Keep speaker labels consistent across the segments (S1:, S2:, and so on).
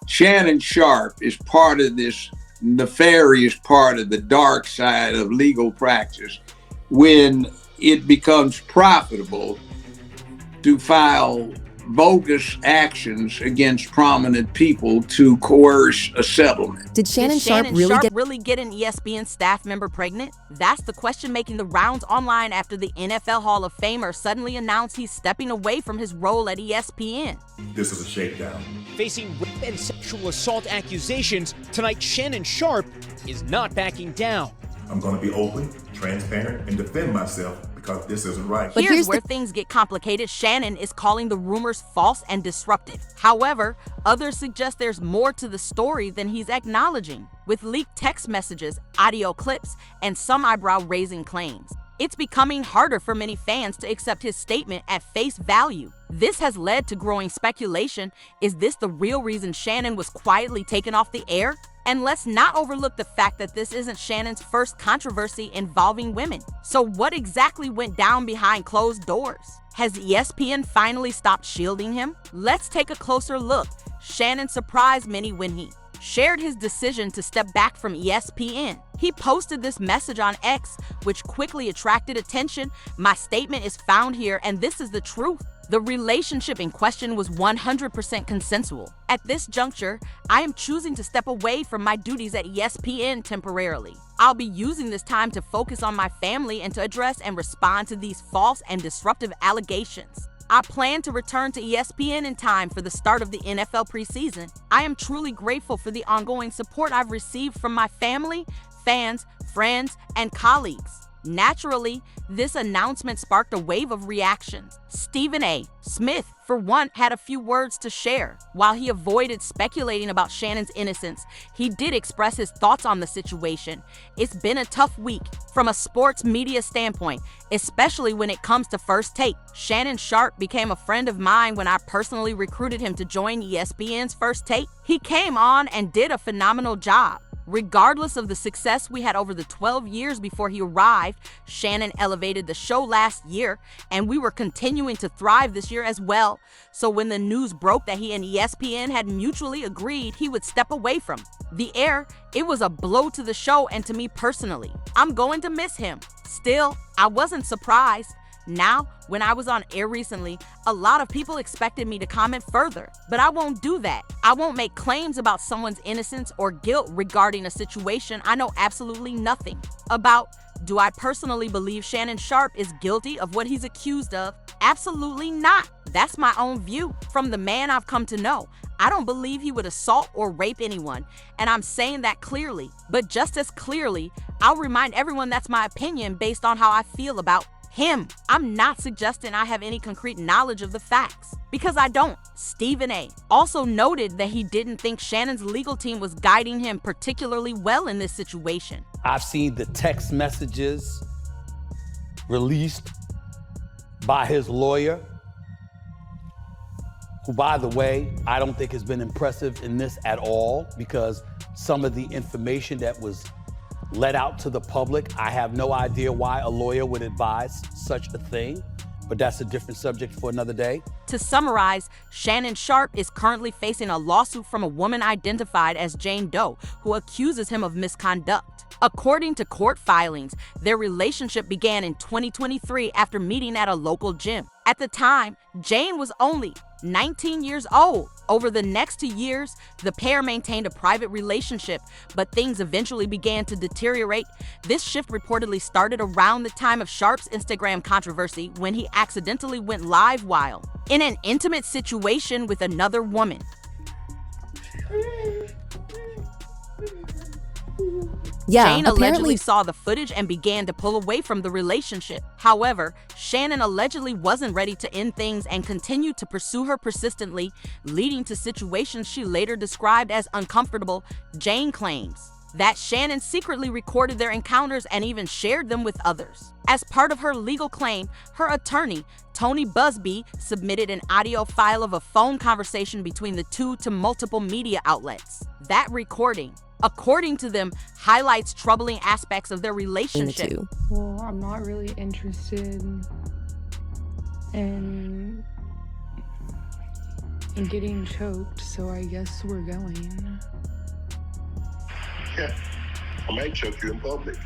S1: Shannon Sharpe is part of this nefarious part of the dark side of legal practice when it becomes profitable to file bogus actions against prominent people to coerce a settlement.
S2: Did Shannon Sharpe
S3: really get an ESPN staff member pregnant? That's the question making the rounds online after the NFL Hall of Famer suddenly announced he's stepping away from his role at ESPN.
S4: This is a shakedown.
S5: Facing rape and sexual assault accusations, tonight Shannon Sharpe is not backing down.
S4: I'm going to be open, transparent, and defend myself because this isn't right.
S3: But here's where things get complicated. Shannon is calling the rumors false and disruptive. However, others suggest there's more to the story than he's acknowledging, with leaked text messages, audio clips, and some eyebrow-raising claims. It's becoming harder for many fans to accept his statement at face value. This has led to growing speculation. Is this the real reason Shannon was quietly taken off the air? And let's not overlook the fact that this isn't Shannon's first controversy involving women. So what exactly went down behind closed doors? Has ESPN finally stopped shielding him? Let's take a closer look. Shannon surprised many when he shared his decision to step back from ESPN. He posted this message on X, which quickly attracted attention. "My statement is found here, and this is the truth. The relationship in question was 100% consensual. At this juncture, I am choosing to step away from my duties at ESPN temporarily. I'll be using this time to focus on my family and to address and respond to these false and disruptive allegations. I plan to return to ESPN in time for the start of the NFL preseason. I am truly grateful for the ongoing support I've received from my family, fans, friends, and colleagues." Naturally, this announcement sparked a wave of reactions. Stephen A. Smith, for one, had a few words to share. While he avoided speculating about Shannon's innocence, he did express his thoughts on the situation. "It's been a tough week from a sports media standpoint, especially when it comes to First Take. Shannon Sharpe became a friend of mine when I personally recruited him to join ESPN's First Take. He came on and did a phenomenal job. Regardless of the success we had over the 12 years before he arrived, Shannon elevated the show last year, and we were continuing to thrive this year as well. So when the news broke that he and ESPN had mutually agreed he would step away from the air, it was a blow to the show and to me personally. I'm going to miss him. Still, I wasn't surprised. Now, when I was on air recently, a lot of people expected me to comment further, but I won't do that. I won't make claims about someone's innocence or guilt regarding a situation I know absolutely nothing about. Do I personally believe Shannon Sharpe is guilty of what he's accused of? Absolutely not. That's my own view. From the man I've come to know, I don't believe he would assault or rape anyone, and I'm saying that clearly. But just as clearly, I'll remind everyone that's my opinion based on how I feel about him. I'm not suggesting I have any concrete knowledge of the facts, because I don't. Stephen A. also noted that he didn't think Shannon's legal team was guiding him particularly well in this situation.
S6: I've seen the text messages released by his lawyer, who, by the way, I don't think has been impressive in this at all, because some of the information that was let out to the public, I have no idea why a lawyer would advise such a thing, but that's a different subject for another day.
S3: To summarize, Shannon Sharpe is currently facing a lawsuit from a woman identified as Jane Doe, who accuses him of misconduct. According to court filings, their relationship began in 2023 after meeting at a local gym. At the time, Jane was only 19 years old. Over the next 2 years, the pair maintained a private relationship, but things eventually began to deteriorate. This shift reportedly started around the time of Sharpe's Instagram controversy when he accidentally went live while in an intimate situation with another woman. Jane allegedly saw the footage and began to pull away from the relationship. However, Shannon allegedly wasn't ready to end things and continued to pursue her persistently, leading to situations she later described as uncomfortable. Jane claims that Shannon secretly recorded their encounters and even shared them with others. As part of her legal claim, her attorney, Tony Busby, submitted an audio file of a phone conversation between the two to multiple media outlets. That recording, according to them, highlights troubling aspects of their relationship.
S7: Well, I'm not really interested in
S2: I'm getting choked, so I guess we're going.
S7: Yeah, I might choke you in public.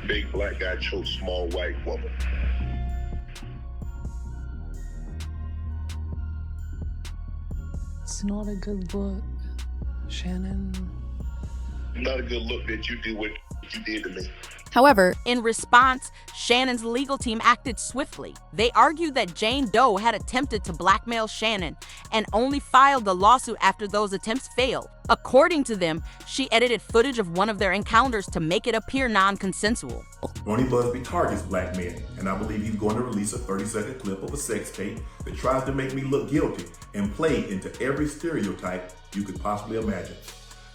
S7: Big black guy chokes small white woman.
S2: It's not a good look, Shannon.
S7: Not a good look that you do what you did to me.
S3: However, in response, Shannon's legal team acted swiftly. They argued that Jane Doe had attempted to blackmail Shannon and only filed the lawsuit after those attempts failed. According to them, she edited footage of one of their encounters to make it appear non-consensual.
S4: Ronnie Busby targets black men, and I believe he's going to release a 30-second clip of a sex tape that tries to make me look guilty and play into every stereotype you could possibly imagine.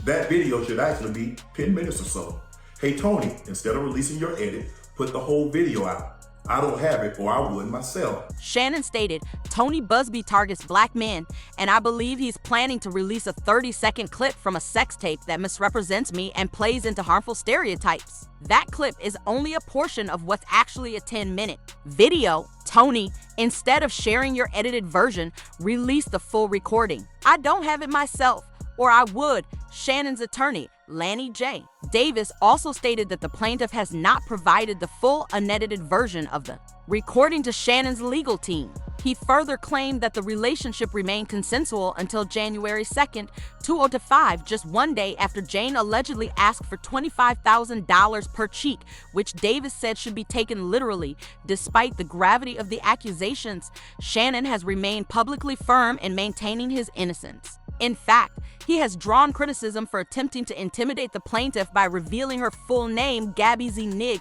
S4: That video should actually be 10 minutes or so. Hey Tony, instead of releasing your edit, put the whole video out. I don't have it, or I would myself.
S3: Shannon stated, Tony Busby targets black men, and I believe he's planning to release a 30-second clip from a sex tape that misrepresents me and plays into harmful stereotypes. That clip is only a portion of what's actually a 10-minute video. Tony, instead of sharing your edited version, release the full recording. I don't have it myself, or I would. Shannon's attorney, Lanny J. Davis, also stated that the plaintiff has not provided the full unedited version of the recording to Shannon's legal team. He further claimed that the relationship remained consensual until January 2nd, 2005, just one day after Jane allegedly asked for $25,000 per cheek, which Davis said should be taken literally. Despite the gravity of the accusations, Shannon has remained publicly firm in maintaining his innocence. In fact, he has drawn criticism for attempting to intimidate the plaintiff by revealing her full name, Gabby Zenig,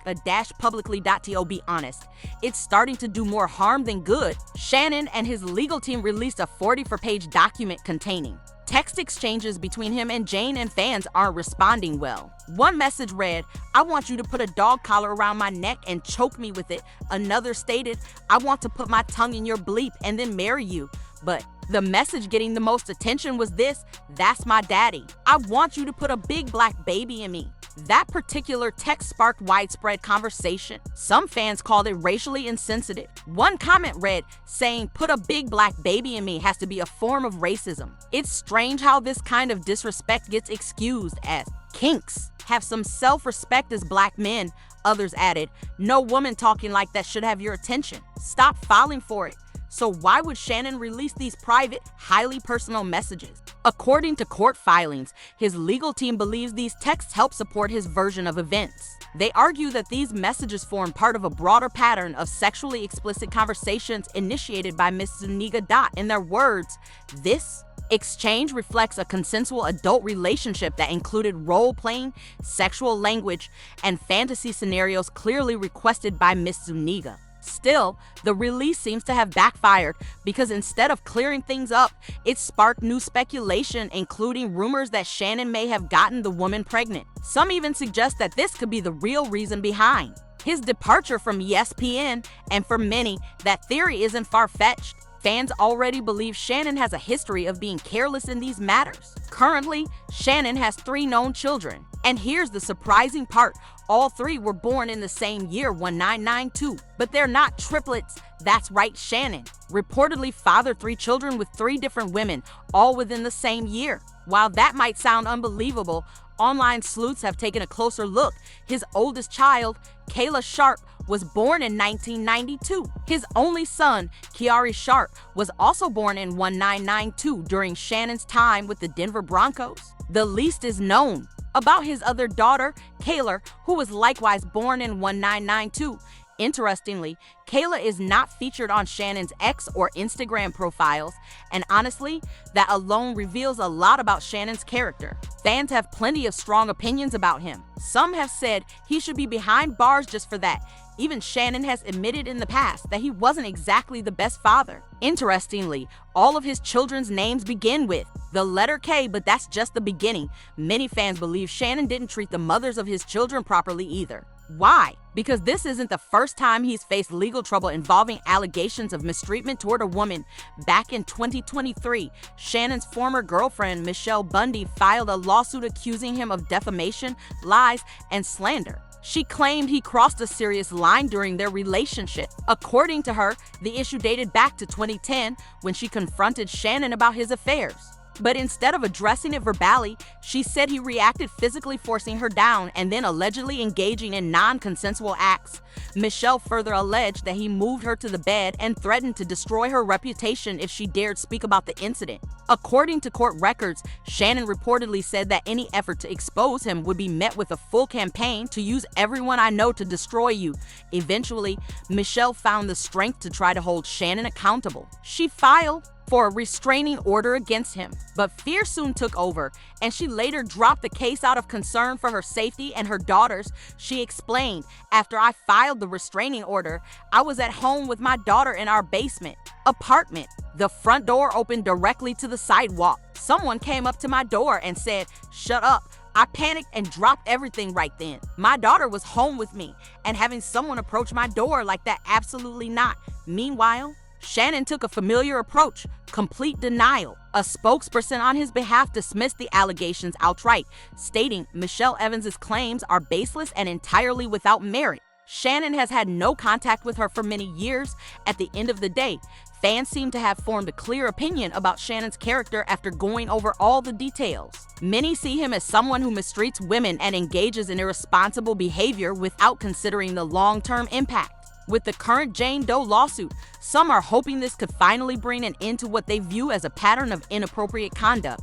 S3: publicly.to. Be honest, it's starting to do more harm than good. Shannon and his legal team released a 44-page document containing text exchanges between him and Jane, and fans aren't responding well. One message read, "I want you to put a dog collar around my neck and choke me with it." Another stated, "I want to put my tongue in your bleep and then marry you." But the message getting the most attention was this: "That's my daddy. I want you to put a big black baby in me." That particular text sparked widespread conversation. Some fans called it racially insensitive. One comment read, saying, "Put a big black baby in me" has to be a form of racism. It's strange how this kind of disrespect gets excused as kinks. Have some self-respect as black men. Others added, "No woman talking like that should have your attention. Stop falling for it." So why would Shannon release these private, highly personal messages? According to court filings, his legal team believes these texts help support his version of events. They argue that these messages form part of a broader pattern of sexually explicit conversations initiated by Ms. Zuniga. In their words, this exchange reflects a consensual adult relationship that included role-playing, sexual language, and fantasy scenarios clearly requested by Ms. Zuniga. Still, the release seems to have backfired because instead of clearing things up, it sparked new speculation, including rumors that Shannon may have gotten the woman pregnant. Some even suggest that this could be the real reason behind his departure from ESPN, and for many, that theory isn't far-fetched. Fans already believe Shannon has a history of being careless in these matters. Currently, Shannon has 3 known children. And here's the surprising part. All 3 were born in the same year, 1992. But they're not triplets. That's right, Shannon reportedly fathered 3 children with 3 different women, all within the same year. While that might sound unbelievable, online sleuths have taken a closer look. His oldest child, Kayla Sharpe, was born in 1992. His only son, Kiari Sharpe, was also born in 1992 during Shannon's time with the Denver Broncos. The least is known about his other daughter, Kayla, who was likewise born in 1992. Interestingly, Kayla is not featured on Shannon's X or Instagram profiles, and honestly, that alone reveals a lot about Shannon's character. Fans have plenty of strong opinions about him. Some have said he should be behind bars just for that. Even Shannon has admitted in the past that he wasn't exactly the best father. Interestingly, all of his children's names begin with the letter K, but that's just the beginning. Many fans believe Shannon didn't treat the mothers of his children properly either. Why? Because this isn't the first time he's faced legal trouble involving allegations of mistreatment toward a woman. Back in 2023, Shannon's former girlfriend, Michelle Bundy, filed a lawsuit accusing him of defamation, lies, and slander. She claimed he crossed a serious line during their relationship. According to her, the issue dated back to 2010 when she confronted Shannon about his affairs. But instead of addressing it verbally, she said he reacted physically forcing her down and then allegedly engaging in non-consensual acts. Michelle further alleged that he moved her to the bed and threatened to destroy her reputation if she dared speak about the incident. According to court records, Shannon reportedly said that any effort to expose him would be met with a full campaign to use everyone I know to destroy you. Eventually, Michelle found the strength to try to hold Shannon accountable. She filed for a restraining order against him, but fear soon took over, and she later dropped the case out of concern for her safety and her daughters. She explained, "After I filed the restraining order, I was at home with my daughter in our basement apartment. The front door opened directly to the sidewalk. Someone came up to my door and said, 'Shut up.' I panicked and dropped everything right then. My daughter was home with me, and having someone approach my door like that, absolutely not." Meanwhile, Shannon took a familiar approach, complete denial. A spokesperson on his behalf dismissed the allegations outright, stating Michelle Evans' claims are baseless and entirely without merit. Shannon has had no contact with her for many years. At the end of the day, fans seem to have formed a clear opinion about Shannon's character after going over all the details. Many see him as someone who mistreats women and engages in irresponsible behavior without considering the long-term impact. With the current Jane Doe lawsuit, some are hoping this could finally bring an end to what they view as a pattern of inappropriate conduct.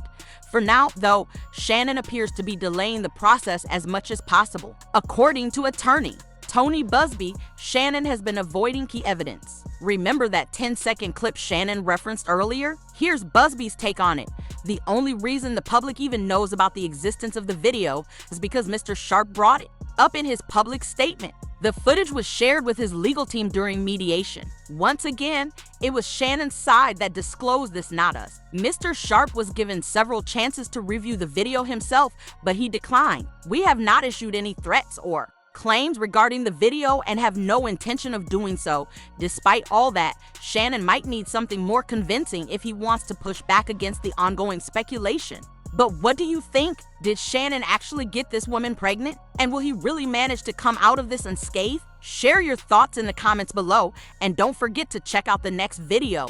S3: For now, though, Shannon appears to be delaying the process as much as possible. According to attorney Tony Busby, Shannon has been avoiding key evidence. Remember that 10-second clip Shannon referenced earlier? Here's Busby's take on it. The only reason the public even knows about the existence of the video is because Mr. Sharpe brought it up in his public statement. The footage was shared with his legal team during mediation. Once again, it was Shannon's side that disclosed this, not us. Mr. Sharpe was given several chances to review the video himself, but he declined. "We have not issued any threats or claims regarding the video and have no intention of doing so." Despite all that, Shannon might need something more convincing if he wants to push back against the ongoing speculation. But what do you think? Did Shannon actually get this woman pregnant? And will he really manage to come out of this unscathed? Share your thoughts in the comments below, and don't forget to check out the next video.